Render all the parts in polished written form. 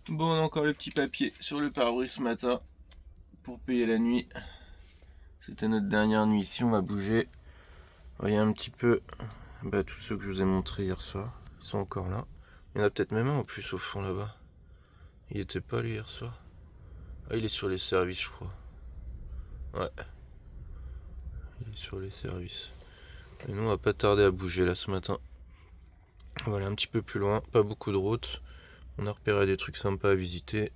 Bon, on a encore le petit papier sur le pare-brise ce matin pour payer la nuit. C'était notre dernière nuit ici, on va bouger. Voyez un petit peu tous ceux que je vous ai montrés hier soir. Ils sont encore là. Il y en a peut-être même un en plus au fond là-bas. Il était pas lui hier soir. Ah, il est sur les services, je crois. Ouais, il est sur les services. Et nous, on va pas tarder à bouger là ce matin. On va aller un petit peu plus loin, pas beaucoup de route. On a repéré des trucs sympas à visiter.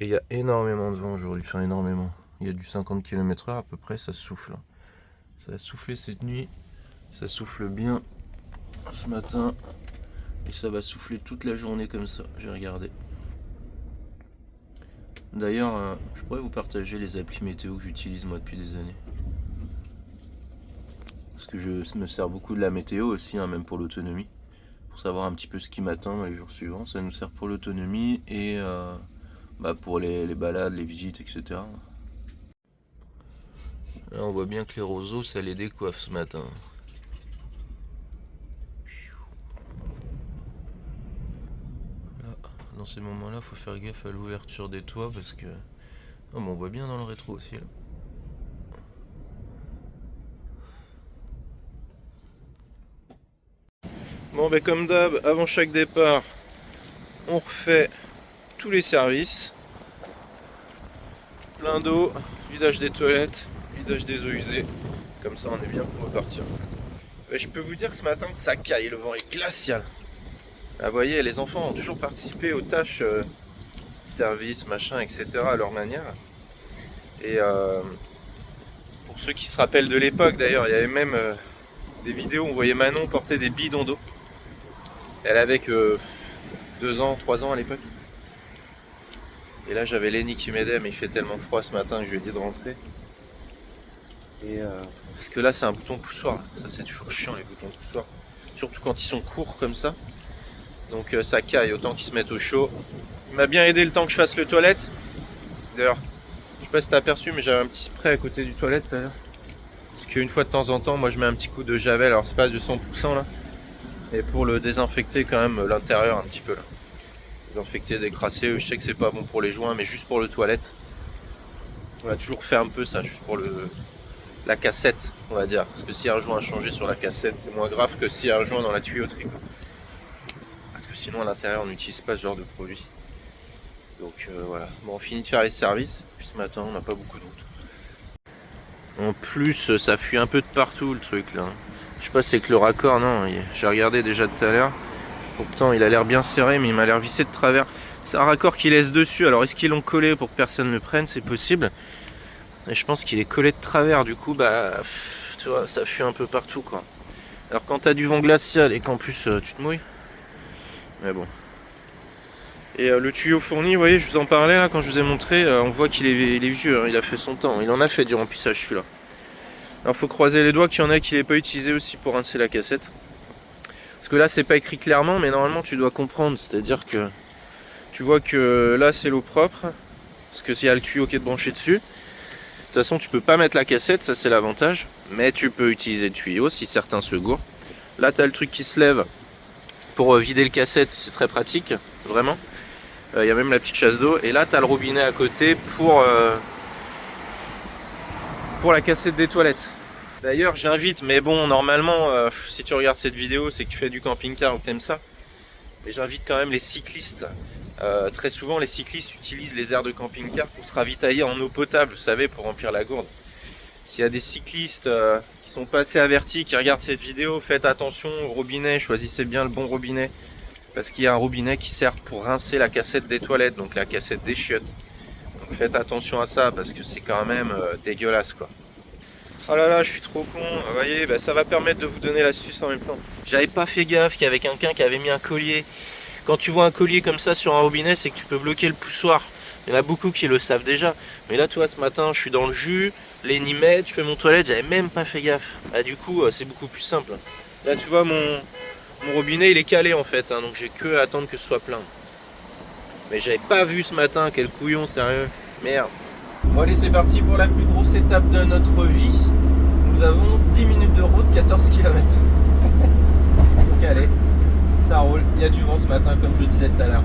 Et il y a énormément de vent aujourd'hui, enfin énormément. Il y a du 50 km/h à peu près, ça souffle. Ça a soufflé cette nuit, ça souffle bien ce matin. Et ça va souffler toute la journée comme ça, j'ai regardé. D'ailleurs, je pourrais vous partager les applis météo que j'utilise moi depuis des années. Parce que je me sers beaucoup de la météo aussi, même pour l'autonomie. Pour savoir un petit peu ce qui m'attend dans les jours suivants. Ça nous sert pour l'autonomie et pour les balades, les visites, etc. Là, on voit bien que les roseaux, ça les décoiffe ce matin. Là, dans ces moments-là, faut faire gaffe à l'ouverture des toits parce que... Oh, mais on voit bien dans le rétro aussi là. Bon, comme d'hab, avant chaque départ, on refait tous les services. Plein d'eau, vidage des toilettes, vidage des eaux usées. Comme ça, on est bien pour repartir. Je peux vous dire que ce matin, ça caille, le vent est glacial. Ah, vous voyez, les enfants ont toujours participé aux tâches service, machin, etc. à leur manière. Et pour ceux qui se rappellent de l'époque, d'ailleurs, il y avait même des vidéos où on voyait Manon porter des bidons d'eau. Elle avait que 2 ans, 3 ans à l'époque. Et là, j'avais Lenny qui m'aidait, mais il fait tellement froid ce matin que je lui ai dit de rentrer. Et parce que là, c'est un bouton poussoir. Ça, c'est toujours chiant, les boutons poussoirs. Surtout quand ils sont courts comme ça. Donc ça caille, autant qu'ils se mettent au chaud. Il m'a bien aidé le temps que je fasse le toilette. D'ailleurs, je sais pas si t'as aperçu, mais j'avais un petit spray à côté du toilette tout à l'heure. Parce qu'une fois de temps en temps, moi je mets un petit coup de javel, alors c'est pas du 100% là. Et pour le désinfecter quand même l'intérieur un petit peu là. Désinfecter, décrasser, je sais que c'est pas bon pour les joints, mais juste pour le toilette. On va toujours faire un peu ça, juste pour la cassette, on va dire. Parce que s'il y a un joint à changer sur la cassette, c'est moins grave que s'il y a un joint dans la tuyauterie. Parce que sinon à l'intérieur on n'utilise pas ce genre de produit. Donc voilà, bon, on finit de faire les services, puis ce matin on n'a pas beaucoup de route. En plus ça fuit un peu de partout le truc là. Je sais pas si c'est que le raccord, non, j'ai regardé déjà tout à l'heure. Pourtant il a l'air bien serré mais il m'a l'air vissé de travers. C'est un raccord qui laisse dessus, alors est-ce qu'ils l'ont collé pour que personne ne le prenne? C'est possible. Et je pense qu'il est collé de travers, du coup tu vois, ça fuit un peu partout quoi. Alors quand t'as du vent glacial et qu'en plus tu te mouilles. Mais bon. Et le tuyau fourni, vous voyez, je vous en parlais là quand je vous ai montré, on voit qu'il est vieux, il a fait son temps, il en a fait du remplissage celui-là. Alors faut croiser les doigts qu'il y en a qui n'est pas utilisé aussi pour rincer la cassette. Parce que là c'est pas écrit clairement, mais normalement tu dois comprendre, c'est-à-dire que tu vois que là c'est l'eau propre, parce que s'il y a le tuyau qui est branché dessus. De toute façon tu peux pas mettre la cassette, ça c'est l'avantage, mais tu peux utiliser le tuyau si certains se gourent. Là tu as le truc qui se lève pour vider le cassette, c'est très pratique, vraiment. Il y a même la petite chasse d'eau. Et là, tu as le robinet à côté pour la cassette des toilettes. D'ailleurs, j'invite, mais bon, normalement, si tu regardes cette vidéo, c'est que tu fais du camping-car ou que tu aimes ça. Mais j'invite quand même les cyclistes. Très souvent, les cyclistes utilisent les aires de camping-car pour se ravitailler en eau potable, vous savez, pour remplir la gourde. S'il y a des cyclistes qui sont pas assez avertis, qui regardent cette vidéo, faites attention au robinet, choisissez bien le bon robinet. Parce qu'il y a un robinet qui sert pour rincer la cassette des toilettes, donc la cassette des chiottes. Donc faites attention à ça parce que c'est quand même dégueulasse quoi. Oh là là, je suis trop con. Vous voyez, ça va permettre de vous donner l'astuce en même temps. J'avais pas fait gaffe qu'il y avait quelqu'un qui avait mis un collier. Quand tu vois un collier comme ça sur un robinet, c'est que tu peux bloquer le poussoir. Il y en a beaucoup qui le savent déjà. Mais là, tu vois, ce matin, je suis dans le jus, les nimettes, je fais mon toilette, j'avais même pas fait gaffe. Du coup, c'est beaucoup plus simple. Là, tu vois, mon robinet il est calé en fait, donc j'ai que à attendre que ce soit plein. Mais j'avais pas vu ce matin, quel couillon, sérieux. Merde. Bon allez, c'est parti pour la plus grosse étape de notre vie. Nous avons 10 minutes de route, 14 km. Donc allez, ça roule. Il y a du vent ce matin comme je disais tout à l'heure.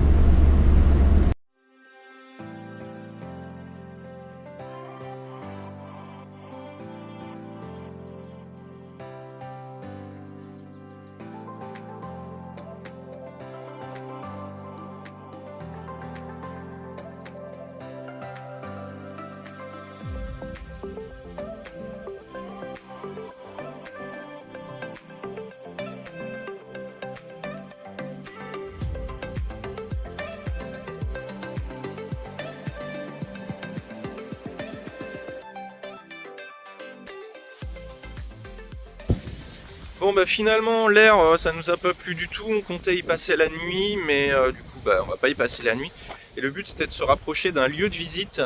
Bon bah finalement l'air ça nous a pas plu du tout, on comptait y passer la nuit mais du coup bah on va pas y passer la nuit. Et le but c'était de se rapprocher d'un lieu de visite.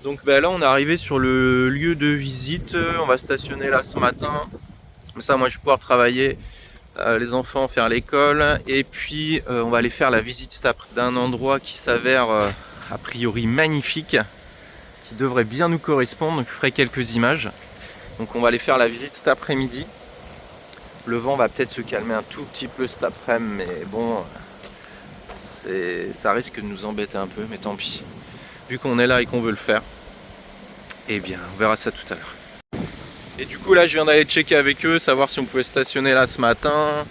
Donc bah là on est arrivé sur le lieu de visite, on va stationner là ce matin. Comme ça moi je vais pouvoir travailler, les enfants faire l'école et puis on va aller faire la visite cet après d'un endroit qui s'avère a priori magnifique, qui devrait bien nous correspondre, donc je ferai quelques images. Donc on va aller faire la visite cet après-midi. Le vent va peut-être se calmer un tout petit peu cet après-midi, mais bon, ça risque de nous embêter un peu, mais tant pis. Vu qu'on est là et qu'on veut le faire, eh bien, on verra ça tout à l'heure. Et du coup, là, je viens d'aller checker avec eux, savoir si on pouvait stationner là ce matin,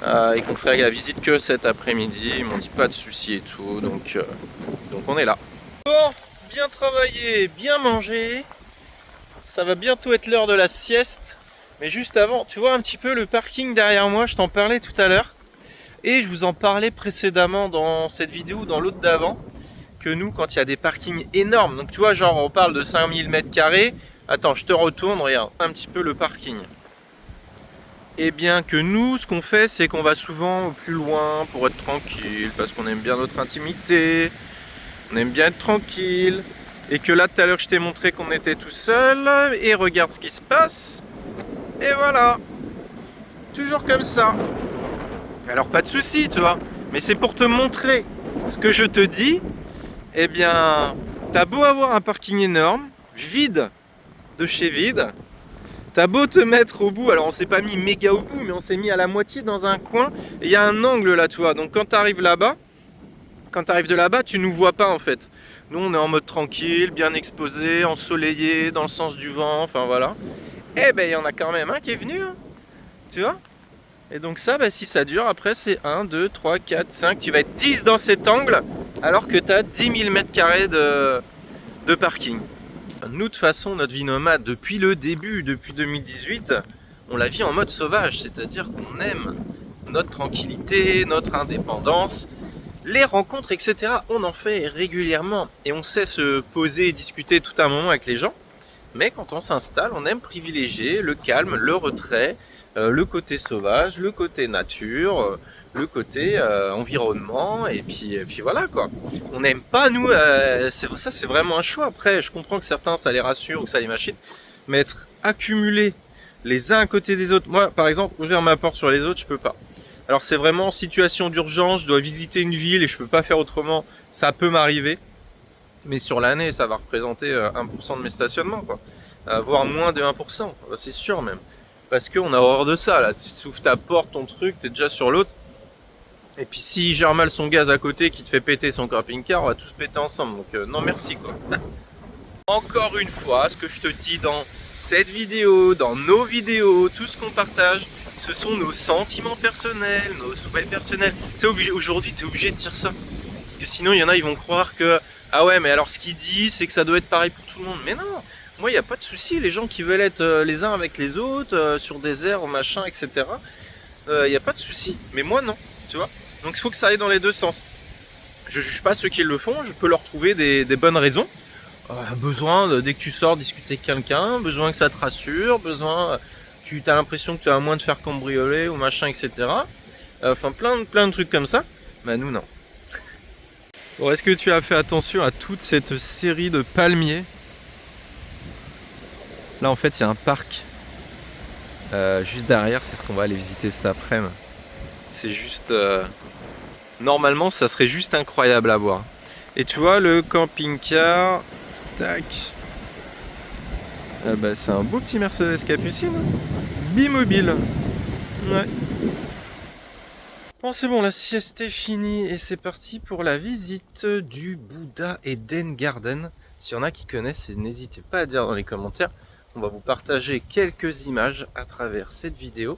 et qu'on ferait la visite que cet après-midi. Ils m'ont dit pas de soucis et tout, donc on est là. Bon, bien travaillé, bien mangé. Ça va bientôt être l'heure de la sieste. Mais juste avant, tu vois un petit peu le parking derrière moi, je t'en parlais tout à l'heure. Et je vous en parlais précédemment dans cette vidéo ou dans l'autre d'avant. Que nous, quand il y a des parkings énormes, donc tu vois, genre on parle de 5000 m². Attends, je te retourne, regarde un petit peu le parking. Et bien que nous, ce qu'on fait, c'est qu'on va souvent au plus loin pour être tranquille. Parce qu'on aime bien notre intimité. On aime bien être tranquille. Et que là, tout à l'heure, je t'ai montré qu'on était tout seul. Et regarde ce qui se passe. Et voilà, toujours comme ça. Alors pas de souci, tu vois, mais c'est pour te montrer ce que je te dis. Eh bien, t'as beau avoir un parking énorme, vide, de chez vide. T'as beau te mettre au bout, alors on s'est pas mis méga au bout, mais on s'est mis à la moitié dans un coin. Et il y a un angle là, tu vois, donc quand t'arrives là-bas, quand t'arrives de là-bas, tu nous vois pas en fait. Nous on est en mode tranquille, bien exposé, ensoleillé, dans le sens du vent, enfin voilà. Eh ben il y en a quand même un qui est venu, hein, tu vois. Et donc ça, bah, si ça dure, après c'est 1, 2, 3, 4, 5, tu vas être 10 dans cet angle, alors que tu as 10 000 m² de parking. Nous, de toute façon, notre vie nomade, depuis le début, depuis 2018, on la vit en mode sauvage, c'est-à-dire qu'on aime notre tranquillité, notre indépendance, les rencontres, etc. On en fait régulièrement et on sait se poser et discuter tout un moment avec les gens. Mais quand on s'installe, on aime privilégier le calme, le retrait, le côté sauvage, le côté nature, le côté environnement, et puis voilà quoi. On n'aime pas, nous, ça c'est vraiment un choix. Après, je comprends que certains ça les rassure ou que ça les machine, mais être accumulés les uns à côté des autres. Moi, par exemple, ouvrir ma porte sur les autres, je peux pas. Alors c'est vraiment en situation d'urgence, je dois visiter une ville et je peux pas faire autrement, ça peut m'arriver. Mais sur l'année, ça va représenter 1% de mes stationnements, quoi. Voire moins de 1%, c'est sûr même. Parce qu'on a horreur de ça, là. Tu ouvres ta porte, ton truc, t'es déjà sur l'autre. Et puis s'il gère mal son gaz à côté qui te fait péter son camping-car, on va tous péter ensemble. Donc non merci, quoi. Encore une fois, ce que je te dis dans cette vidéo, dans nos vidéos, tout ce qu'on partage, ce sont nos sentiments personnels, nos souhaits personnels. Tu sais, aujourd'hui, tu es obligé de dire ça. Parce que sinon, il y en a, ils vont croire que ah ouais, mais alors ce qu'il dit, c'est que ça doit être pareil pour tout le monde. Mais non, moi, il n'y a pas de souci. Les gens qui veulent être les uns avec les autres, sur des aires, machin, etc., il n'y a pas de souci. Mais moi, non, tu vois. Donc, il faut que ça aille dans les deux sens. Je ne juge pas ceux qui le font, je peux leur trouver des bonnes raisons. Besoin, dès que tu sors, discuter avec quelqu'un, besoin que ça te rassure, besoin, tu as l'impression que tu as moins de faire cambrioler ou machin, etc. Enfin, plein de trucs comme ça. Mais nous, non. Bon, est-ce que tu as fait attention à toute cette série de palmiers? Là en fait il y a un parc juste derrière, c'est ce qu'on va aller visiter cet après-midi. C'est juste... normalement ça serait juste incroyable à voir. Et tu vois le camping-car, tac. Bah, c'est un beau petit Mercedes Capucine, bimobile. Ouais. Bon c'est bon, la sieste est finie et c'est parti pour la visite du Buddha Eden Garden. S'il y en a qui connaissent, n'hésitez pas à dire dans les commentaires. On va vous partager quelques images à travers cette vidéo.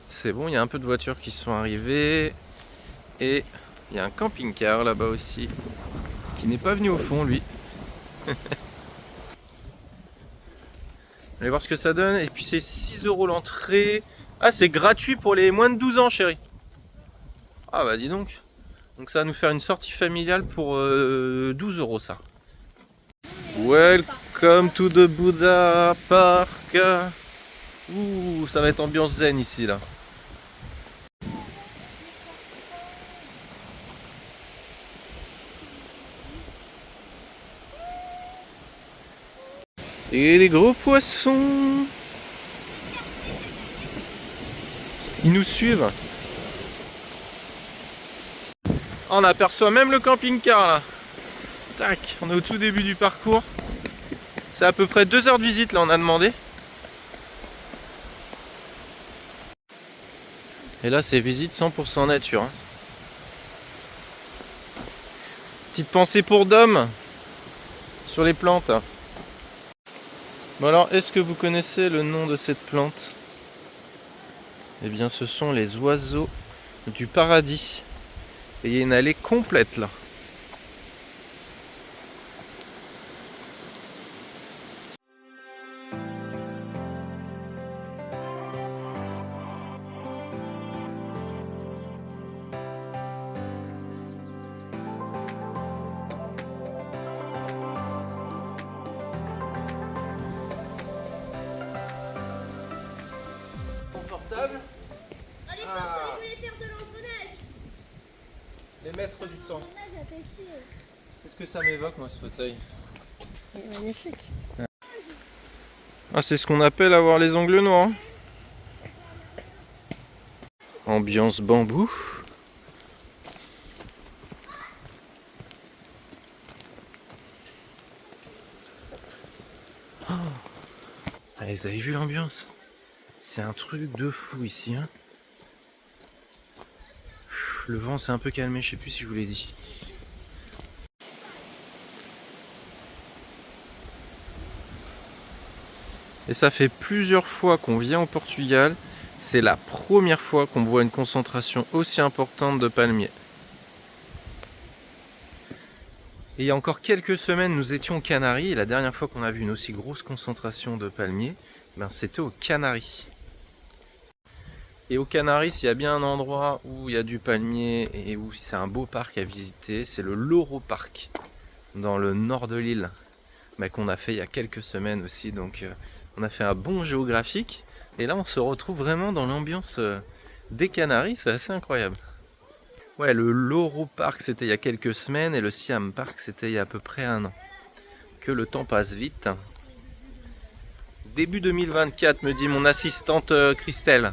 C'est bon, il y a un peu de voitures qui sont arrivées. Et il y a un camping-car là-bas aussi, qui n'est pas venu au fond lui. Allez voir ce que ça donne. Et puis c'est 6 € l'entrée. Ah, c'est gratuit pour les moins de 12 ans, chérie. Ah bah dis donc. Donc ça va nous faire une sortie familiale pour 12 € ça. Welcome to the Buddha Park. Ouh, ça va être ambiance zen ici là. Et les gros poissons, ils nous suivent. On aperçoit même le camping-car là. Tac, on est au tout début du parcours. C'est à peu près 2 heures de visite là, on a demandé. Et là c'est visite 100% nature. Hein. Petite pensée pour Dom sur les plantes. Bon alors, est-ce que vous connaissez le nom de cette plante? Eh bien ce sont les oiseaux du paradis. Et il y a une allée complète là. Confortable. Je voulais faire de l'engrenage. Les maîtres du temps. C'est ce que ça m'évoque moi ce fauteuil. Il est magnifique. Ah, c'est ce qu'on appelle avoir les ongles noirs. Ambiance bambou. Oh. Ah, vous avez vu l'ambiance? C'est un truc de fou ici. Hein. Le vent s'est un peu calmé, je sais plus si je vous l'ai dit. Et ça fait plusieurs fois qu'on vient au Portugal. C'est la première fois qu'on voit une concentration aussi importante de palmiers. Et il y a encore quelques semaines, nous étions aux Canaries. Et la dernière fois qu'on a vu une aussi grosse concentration de palmiers, ben c'était aux Canaries. Et aux Canaries, s'il y a bien un endroit où il y a du palmier et où c'est un beau parc à visiter, c'est le Loro Park, dans le nord de l'île, ben, qu'on a fait il y a quelques semaines aussi. Donc on a fait un bond géographique. Et là, on se retrouve vraiment dans l'ambiance des Canaries. C'est assez incroyable. Ouais, le Loro Park, c'était il y a quelques semaines. Et le Siam Park, c'était il y a à peu près 1 an. Que le temps passe vite. Début 2024, me dit mon assistante Christelle.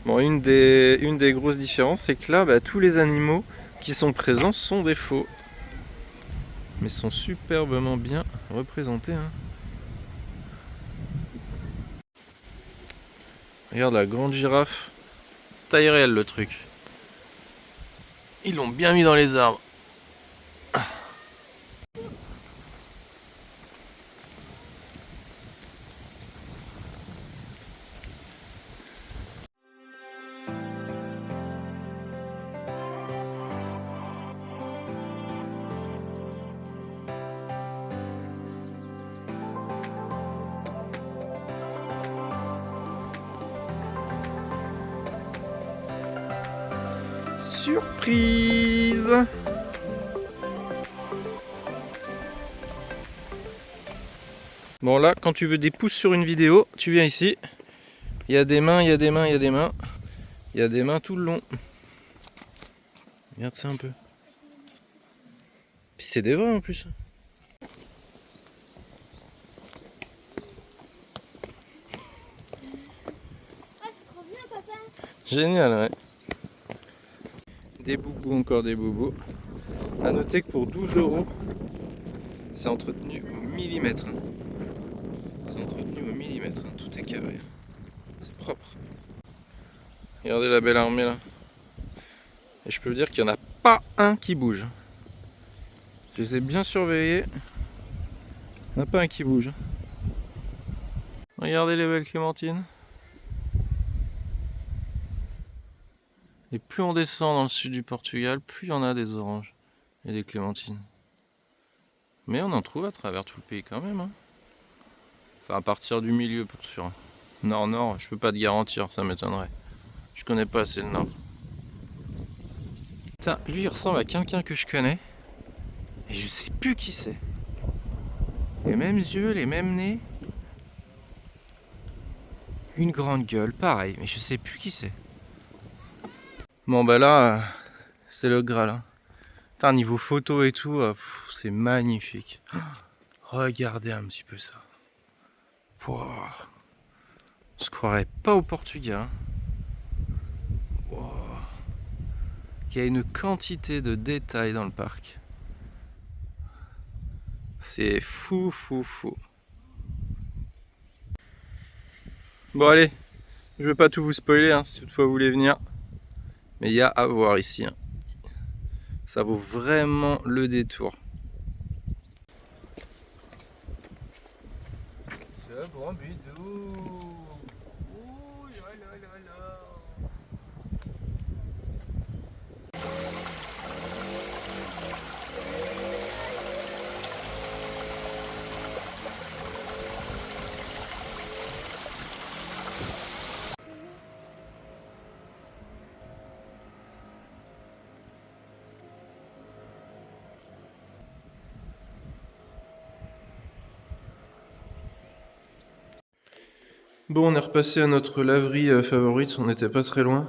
Bon, une des grosses différences, c'est que là, bah, tous les animaux qui sont présents sont des faux. Mais sont superbement bien représentés. Hein. Regarde la grande girafe. Taille réelle le truc. Ils l'ont bien mis dans les arbres. Surprise! Bon là, quand tu veux des pouces sur une vidéo, tu viens ici. Il y a des mains, il y a des mains, il y a des mains. Il y a des mains tout le long. Regarde ça un peu. C'est des vrais en plus. Ah, c'est trop bien, papa. Génial, ouais. Des boubous, encore des boubous. A noter que pour 12 €, c'est entretenu au millimètre. Hein. C'est entretenu au millimètre. Hein. Tout est carré. C'est propre. Regardez la belle armée là. Et je peux vous dire qu'il n'y en a pas un qui bouge. Je les ai bien surveillés. Il n'y en a pas un qui bouge. Regardez les belles clémentines. Et plus on descend dans le sud du Portugal, plus il y en a des oranges et des clémentines. Mais on en trouve à travers tout le pays quand même. Hein. Enfin à partir du milieu pour sûr. Nord, je peux pas te garantir, ça m'étonnerait. Je connais pas assez le nord. Putain, lui il ressemble à quelqu'un que je connais. Et je sais plus qui c'est. Les mêmes yeux, les mêmes nez. Une grande gueule, pareil, mais je sais plus qui c'est. Bon bah là, c'est le Graal. Hein. Putain, niveau photo et tout, c'est magnifique. Regardez un petit peu ça. Wow. On se croirait pas au Portugal. Hein. Wow. Il y a une quantité de détails dans le parc. C'est fou, fou, fou. Bon allez, je vais pas tout vous spoiler hein, si toutefois vous voulez venir. Mais il y a à voir ici. Hein. Ça vaut vraiment le détour. C'est bon bidou. Ouh là là là là. Bon, on est repassé à notre laverie favorite, on n'était pas très loin.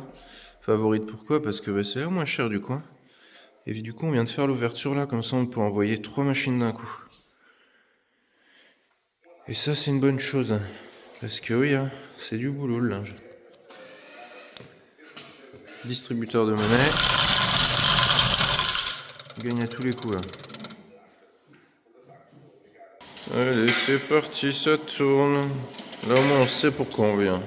Favorite pourquoi? Parce que bah, c'est la moins cher du coin. Et puis, du coup, on vient de faire l'ouverture là, comme ça on peut envoyer 3 machines d'un coup. Et ça, c'est une bonne chose. Parce que oui, hein, c'est du boulot le linge. Distributeur de monnaie. On gagne à tous les coups là. Allez, c'est parti, ça tourne. Là au moins on sait pourquoi on vient.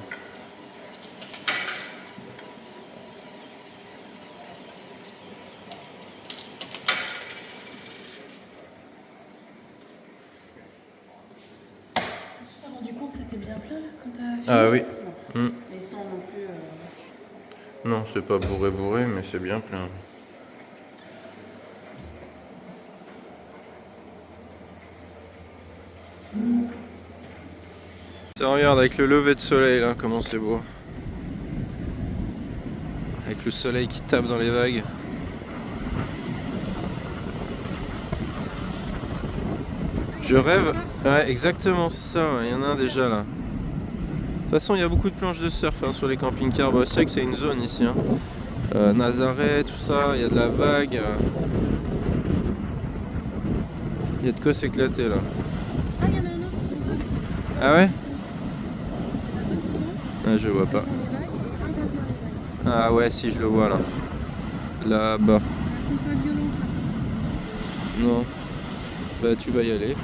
Je me suis pas rendu compte que c'était bien plein là quand t'as filmé. Ah oui. Non. Mais sans non plus. Non, c'est pas bourré, mais c'est bien plein. Ça regarde avec le lever de soleil là, comment c'est beau. Avec le soleil qui tape dans les vagues. Je rêve. Ouais, exactement, c'est ça. Il y en a un déjà là. De toute façon, il y a beaucoup de planches de surf hein, sur les camping-cars. Bah, c'est vrai que c'est une zone ici. Hein. Nazaré, tout ça, il y a de la vague. Il y a de quoi s'éclater là. Ah, il y en a un autre qui sont deux. Ah ouais? Il y en a un devant, Ah, je vois pas. dans les vagues, et un derrière les vagues. Ah ouais, si je le vois là. Là-bas. Elles sont pas violentes là. Non. Bah tu vas y aller.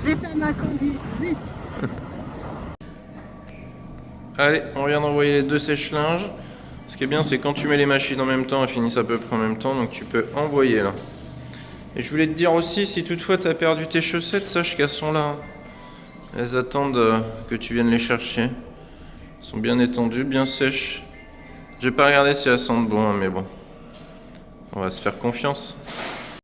J'ai fait ma combi, zut. Allez, on vient d'envoyer les 2 sèche-linges. Ce qui est bien, c'est quand tu mets les machines en même temps, elles finissent à peu près en même temps, donc tu peux envoyer là. Et je voulais te dire aussi, si toutefois tu as perdu tes chaussettes, sache qu'elles sont là. Hein. Elles attendent que tu viennes les chercher. Elles sont bien étendues, bien sèches. J'ai pas regardé si elles sentent bon, hein, mais bon. On va se faire confiance.